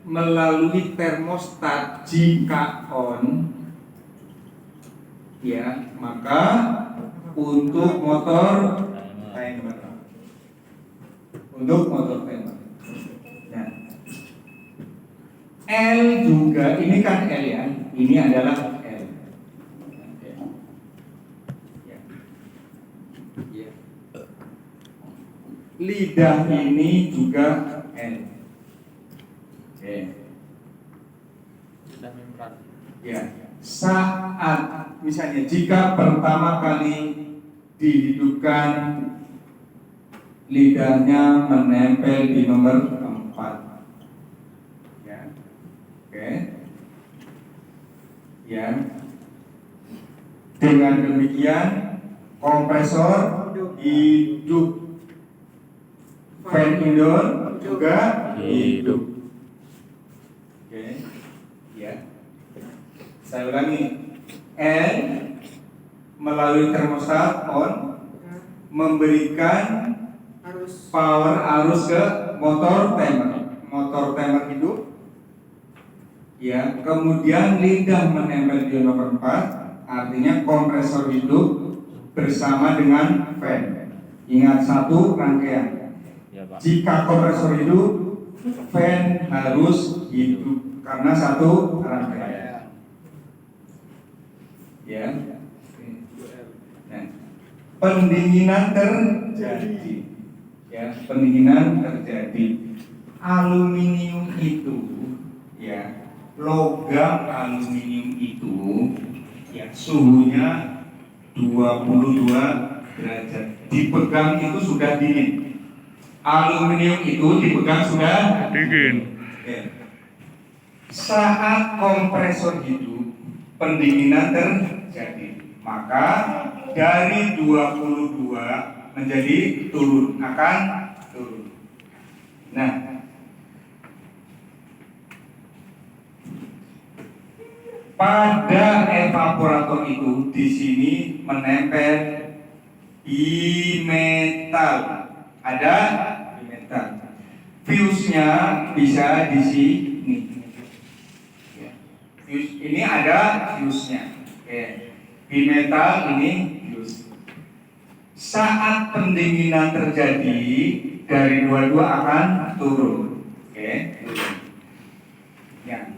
melalui termostat jika on, ya, maka untuk motor timer. Untuk motor timer. Nah, L juga, ini kan L, ya, ini adalah L. Oke. Ya. Ya. Lidah ini juga L. Oke. Sudah membran. Ya, saat misalnya jika pertama kali dihidupkan lidahnya menempel di nomor 4, ya. Oke. Ya. Dengan demikian kompresor hidup, fan indoor juga hidup. Saya ulangi. N melalui termostat on memberikan power arus ke motor timer hidup. Ya, kemudian lidah menempel di nomor 4, artinya kompresor hidup bersama dengan fan. Ingat, satu rangkaian. Ya, Pak. Jika kompresor hidup, fan harus hidup karena satu rangkaian. Ya. Nah, pendinginan terjadi. Ya, pendinginan terjadi. Aluminium itu, ya, logam aluminium itu, ya, suhunya 22 derajat. Dipegang itu sudah dingin. Aluminium itu dipegang sudah Dingin. ya. Saat kompresor hidup, pendinginan terjadi. Maka dari 22 menjadi turun, akan turun. Nah, pada evaporator itu di sini menempel bimetal. Ada bimetal. Fuse-nya bisa di sini. Ya. Fuse ini ada fuse-nya. Oke. Bimetal ini fuse. Saat pendinginan terjadi, dari 22 akan turun. Oke, turun. Ya.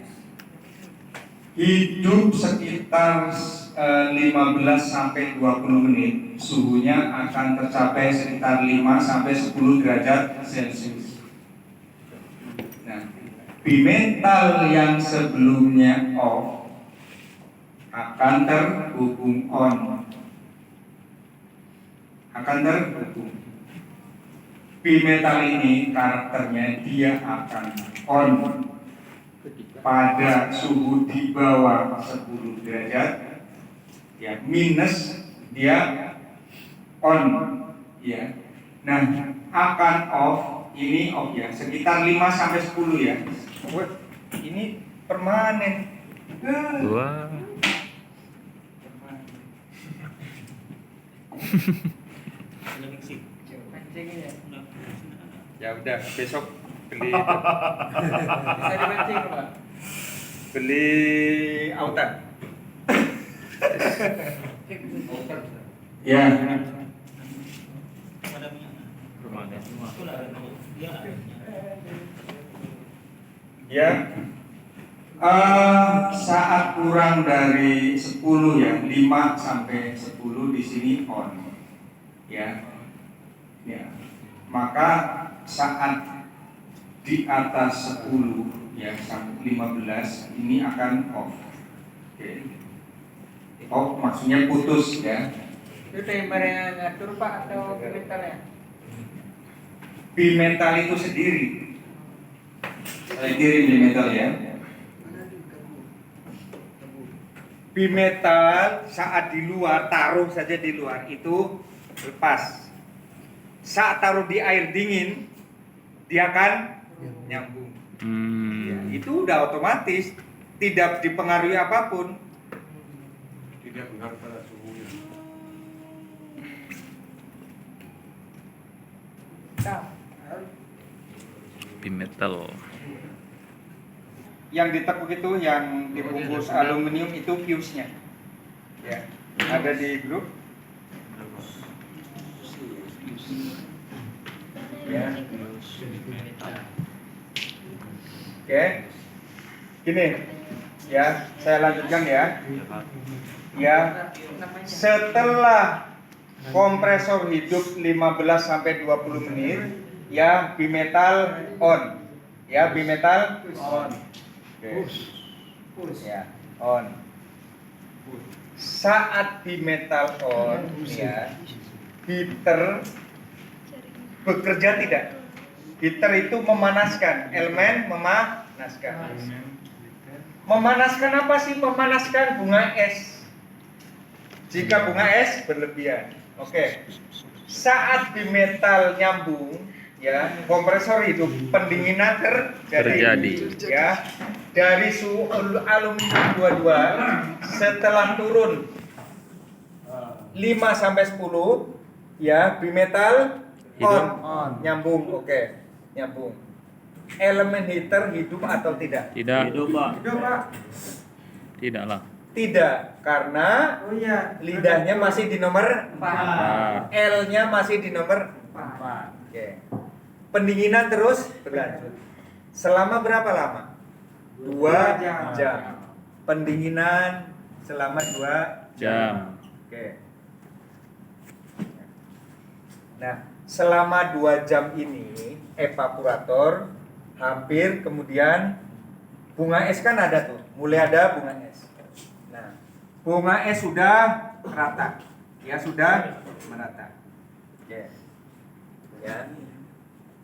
Hidup sekitar 15 sampai 20 menit, suhunya akan tercapai sekitar 5 sampai 10 derajat Celcius. Nah, bimetal yang sebelumnya off akan terhubung on. Akan terhubung. Bimetal ini karakternya dia akan on pada suhu di bawah 10 derajat, ya, minus dia on, ya. Nah, akan off, ini off ya, sekitar 5 sampai 10 ya. Wah, ini permanen. Wah. Ya udah, besok beli Bisa dipancing Pak. beli autan. Ya. Ya. Saat kurang dari 10 ya, 5 sampai 10 di sini on. Ya. Ya. Maka saat di atas 10 ya sampai 15 ini akan off. Oke. Off maksudnya putus ya. Itu timer yang ngatur Pak atau bimetalnya? Bimetal itu sendiri. Sendiri bimetal ya. Bimetal saat di luar, taruh saja di luar itu lepas. Saat taruh di air dingin, dia akan nyambung. Ya, itu udah otomatis, tidak dipengaruhi apapun. Tidak pengaruh pada suhunya. Bimetal. Yang ditekuk itu, yang dibungkus aluminium itu fuse-nya. Ya, ada di grup. Ya. Oke. Gini. Ya, saya lanjutkan ya. Ya. Setelah kompresor hidup 15 sampai 20 menit, ya bimetal on. Ya, bimetal on. Oke. Ya, on. Saat bimetal on, ya, heater bekerja tidak? Heater itu memanaskan, elemen memanaskan. Memanaskan apa sih? Memanaskan bunga es. Jika bunga es berlebihan. Oke. Saat bimetal nyambung, ya, kompresor hidup, pendinginan terjadi. Terjadi. Ya. dari suhu aluminium 22 setelah turun 5 sampai 10 ya, bimetal on, nyambung, oke, nyambung. Elemen heater hidup atau tidak? Tidak. Hidup, Pak. Hidup, Pak. Tidaklah. Tidak, karena lidahnya masih di nomor 4. L-nya masih di nomor 4. Oke. Pendinginan terus berlanjut. Selama berapa lama? 2 jam. Pendinginan selama 2 Jam. Oke. Nah, selama 2 jam ini evaporator hampir, kemudian bunga es kan ada tuh, mulai ada bunga es. Nah, bunga es sudah rata, ya sudah merata. Oke. Ya.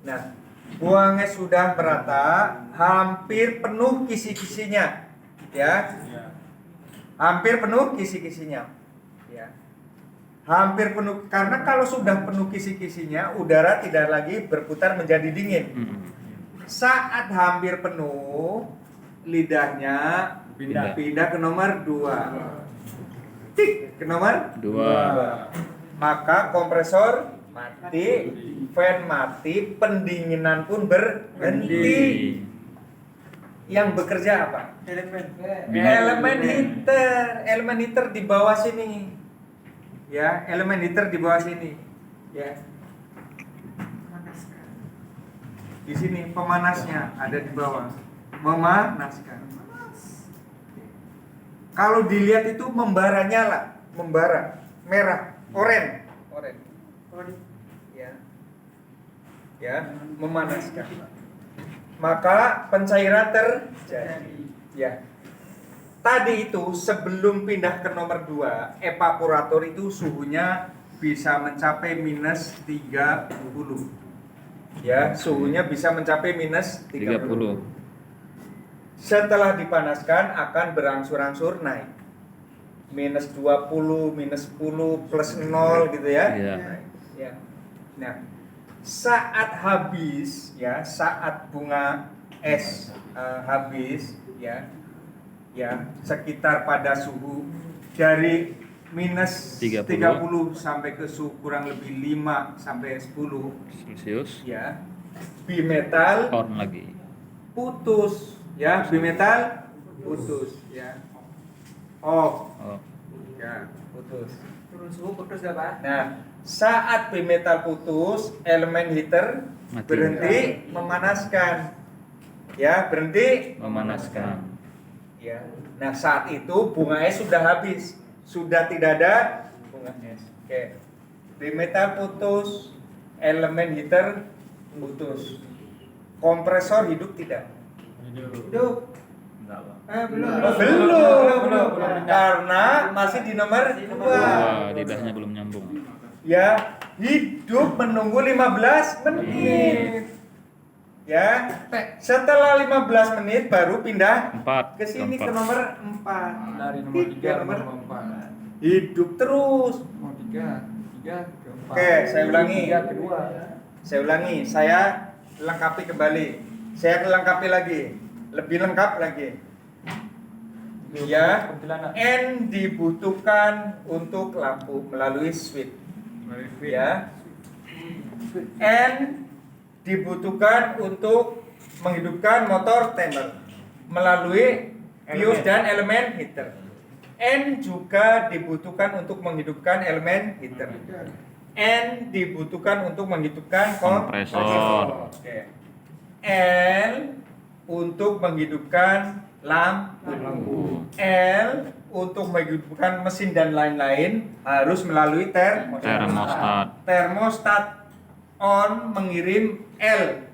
Nah, bunga es sudah merata, hampir penuh kisi-kisinya, ya. Hampir penuh kisi-kisinya, ya. Hampir penuh, karena kalau sudah penuh kisi-kisinya, udara tidak lagi berputar menjadi dingin. Saat hampir penuh, lidahnya pindah ke nomor 2. Tik ke nomor 2. Maka kompresor mati, fan mati, pendinginan pun berhenti. Yang bekerja apa? Elemen heater di bawah sini. Ya, elemen heater di bawah sini. Ya. Di sini pemanasnya ada di bawah, memanaskan. Kalau dilihat itu membara nyala, membara merah, oranye. Ya, memanaskan. Maka pencairan terjadi. Ya. Tadi itu sebelum pindah ke nomor 2, evaporator itu suhunya bisa mencapai minus 30. Ya, suhunya bisa mencapai minus 30. Setelah dipanaskan akan berangsur-angsur naik. Minus 20, minus 10, plus 0 gitu ya. Iya. Ya. Nah, saat habis ya, saat bunga es habis ya, sekitar pada suhu dari minus 30 sampai ke suhu kurang lebih 5 sampai 10 Celcius. ya, bimetal On lagi. putus ya, bimetal putus ya, off Oh. ya, putus. Turun suhu putus ya, Pak? Nah, saat bimetal putus, elemen heater Mati. berhenti memanaskan ya, berhenti Memanaskan. ya. Nah, saat itu bunga es sudah habis, sudah tidak ada bunga es. Oke. Bimetal putus, elemen heater putus. Kompresor hidup tidak? Hidup. Belum. Karena masih di nomor 2. Wah, lidahnya belum nyambung. Ya, hidup menunggu 15 menit. Ya, setelah 15 menit baru pindah 4. ke sini ke nomor 4. Dari nomor 3 ke nomor 4. Hidup terus. Nomor 3 ke 4. Oke, saya ulangi. 3 ke 2. Saya ulangi, saya lengkapi kembali. Saya lengkapi lagi. Lebih lengkap lagi. Ya, N dibutuhkan untuk lampu melalui switch. Ya. N dibutuhkan untuk menghidupkan motor timer melalui fuse dan elemen heater. N juga dibutuhkan untuk menghidupkan elemen heater. N dibutuhkan untuk menghidupkan Kompresor. Oke. L untuk menghidupkan lampu. L untuk menghidupkan mesin dan lain-lain harus melalui Termostat. Termostat on mengirim L,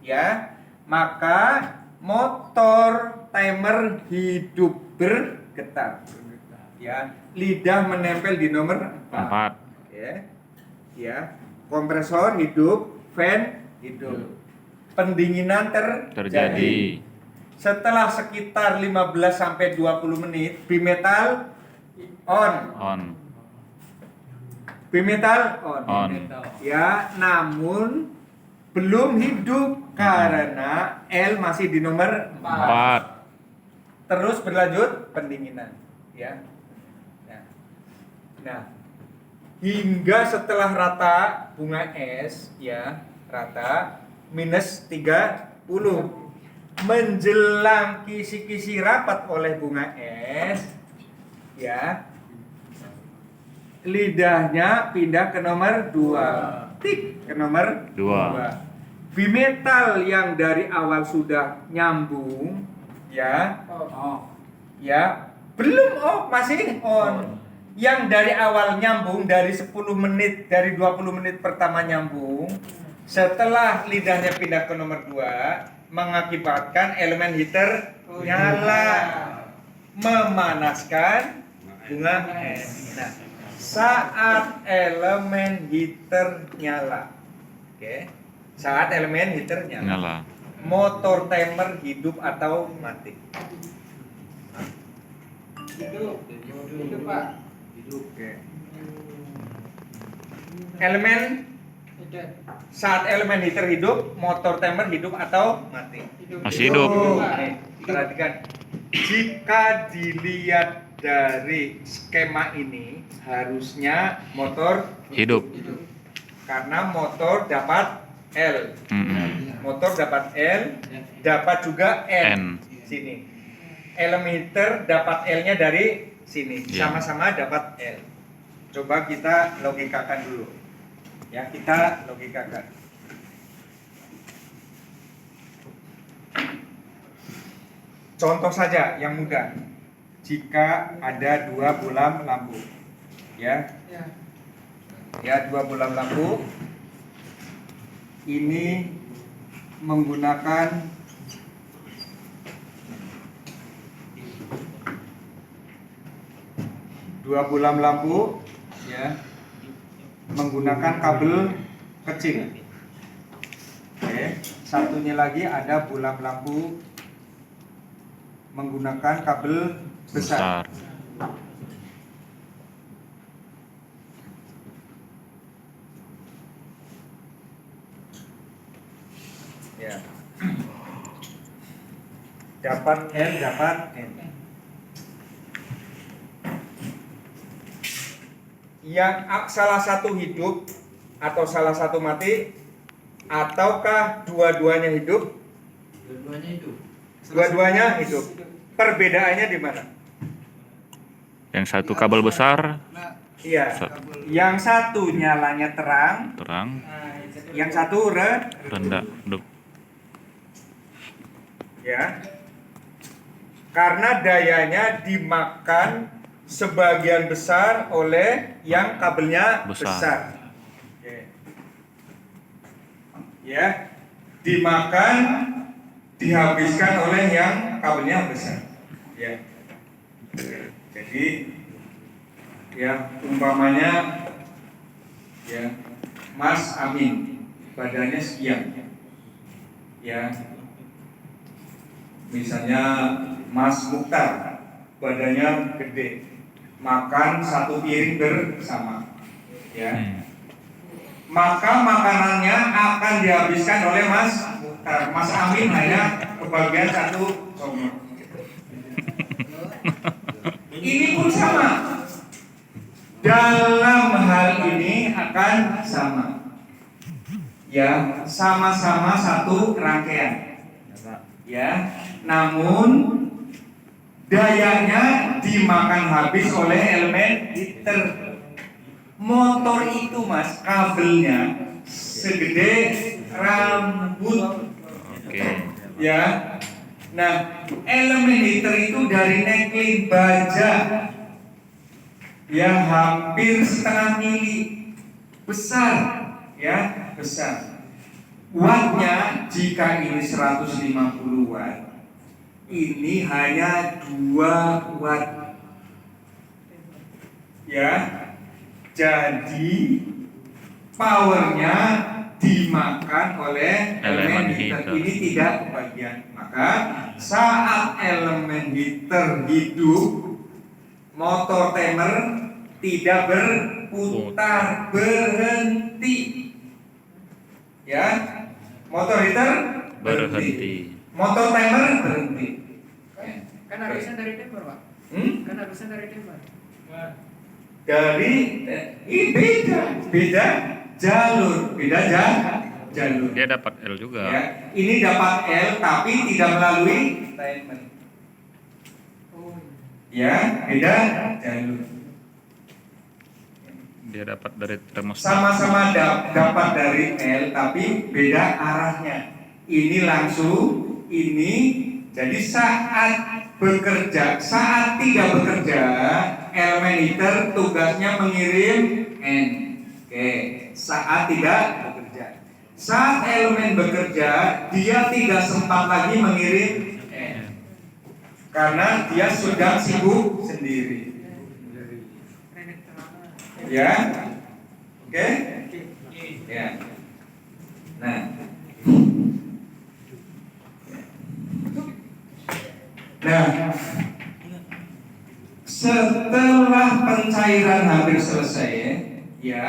ya, maka motor timer hidup bergetar, ya, lidah menempel di nomor 4, ya, kompresor hidup, fan hidup, pendinginan terjadi. Setelah sekitar 15 sampai 20 menit, bimetal on. Bimetal on. Ya, namun belum hidup karena L masih di nomor 4. terus berlanjut pendinginan, ya. Nah, hingga setelah rata bunga es, ya, rata minus 30. Menjelang kisi-kisi rapat oleh bunga es, ya, lidahnya pindah ke nomor 2. Tik ke nomor 2. Bimetal yang dari awal sudah nyambung, ya. Ya, belum masih on. Yang dari awal nyambung dari 10 menit, dari 20 menit pertama nyambung, setelah lidahnya pindah ke nomor 2 mengakibatkan elemen heater nyala, memanaskan bunga es. Nah, saat elemen heater nyala, oke. Saat elemen heater nyala, motor timer hidup atau mati? Hidup Pak. Oke. Elemen saat elemen heater hidup, motor timer hidup atau mati? Masih hidup. Nih, perhatikan. Jika dilihat dari skema ini, harusnya motor Hidup. karena motor dapat L. Motor dapat L, dapat juga N. Sini. Elemen heater dapat L-nya dari sini. Ya. Sama-sama dapat L. Coba kita logikakan dulu. Ya, kita logikakan. Contoh saja yang mudah. Jika ada 2 bolam lampu. Ya. Ya, 2 bolam lampu. Ini menggunakan dua bolam lampu, ya, menggunakan kabel kecil. Oke, satunya lagi ada bolam lampu menggunakan kabel besar. Ya. Dapat L, dapat N. Yang salah satu hidup atau salah satu mati, ataukah dua-duanya hidup? Dua-duanya hidup. Dua-duanya hidup. Perbedaannya di mana? Yang satu kabel besar, Iya. Yang satu nyalanya terang, terang, yang satu rendah, redup. ya. Karena dayanya dimakan sebagian besar oleh yang kabelnya Besar. besar. Oke. Ya, dimakan, dihabiskan oleh yang kabelnya besar. Ya. Jadi, ya, umpamanya, ya, Mas Amin, badannya sekian. Ya. Misalnya Mas Mukhtar, badannya gede, makan satu piring bersama, ya. Maka makanannya akan dihabiskan oleh Mas Mukhtar. Mas Amin hanya kebagian satu comot. Ini pun sama. Dalam hal ini akan sama. Ya, sama-sama satu rangkaian. Ya. Namun dayanya dimakan habis oleh elemen heater. Motor itu, Mas, kabelnya segede rambut. Oke. Ya. Nah, elemen heater itu dari neckline baja. Ya, hampir setengah mili. Besar, ya, besar. Wattnya jika ini 150 watt, ini hanya 2 watt. Ya. Jadi powernya dimakan oleh elemen heater. Ini tidak kebagian. Maka saat elemen heater hidup, motor timer tidak berputar, berhenti. Ya. Motor heater Berhenti. Motor timer berhenti. Kan harusnya dari timur, Pak. Kan harusnya dari timur. Dari ini beda jalur, jalur. Dia dapat L juga. Ya, ini dapat L tapi tidak melalui statement. Oh. Ya, beda jalur. Dia dapat dari termostat. Sama-sama dapat dari L tapi beda arahnya. Ini langsung, ini jadi saat bekerja, saat tidak bekerja, elemen iter tugasnya mengirim N. Oke, saat tidak bekerja. Saat elemen bekerja, dia tidak sempat lagi mengirim N. Karena dia sudah sibuk sendiri. Ya, oke, ya. Nah, setelah pencairan hampir selesai, ya,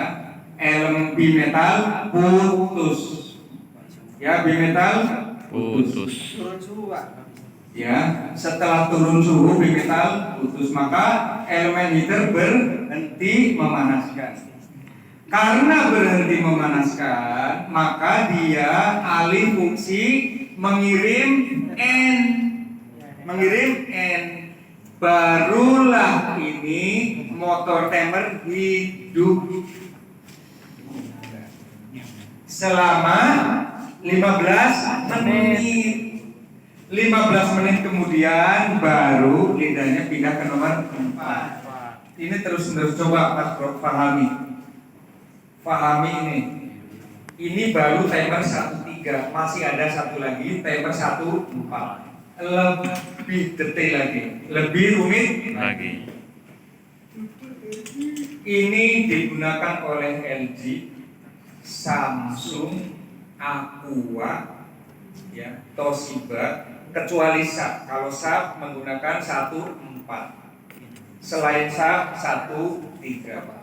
elemen bimetal putus. Ya, bimetal Putus. Turun suhu, Pak. Ya, setelah turun suhu bimetal putus, maka elemen heater berhenti memanaskan. Karena berhenti memanaskan, maka dia alih fungsi mengirim N. Mengirim N. Barulah ini motor timer hidup selama 15 menit. 15 menit kemudian baru lidahnya pindah ke nomor 4. Ini terus-menerus, coba Mas Bro pahami. Pahami ini. Ini baru timer 1.3, masih ada satu lagi timer 1.4. Lebih detail lagi, lebih rumit Lagi. Ini digunakan oleh LG, Samsung, Aqua, ya, Toshiba, kecuali SAP. Kalau SAP menggunakan 1.4, selain SAP 1.3.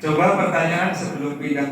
Coba pertanyaan sebelum pindah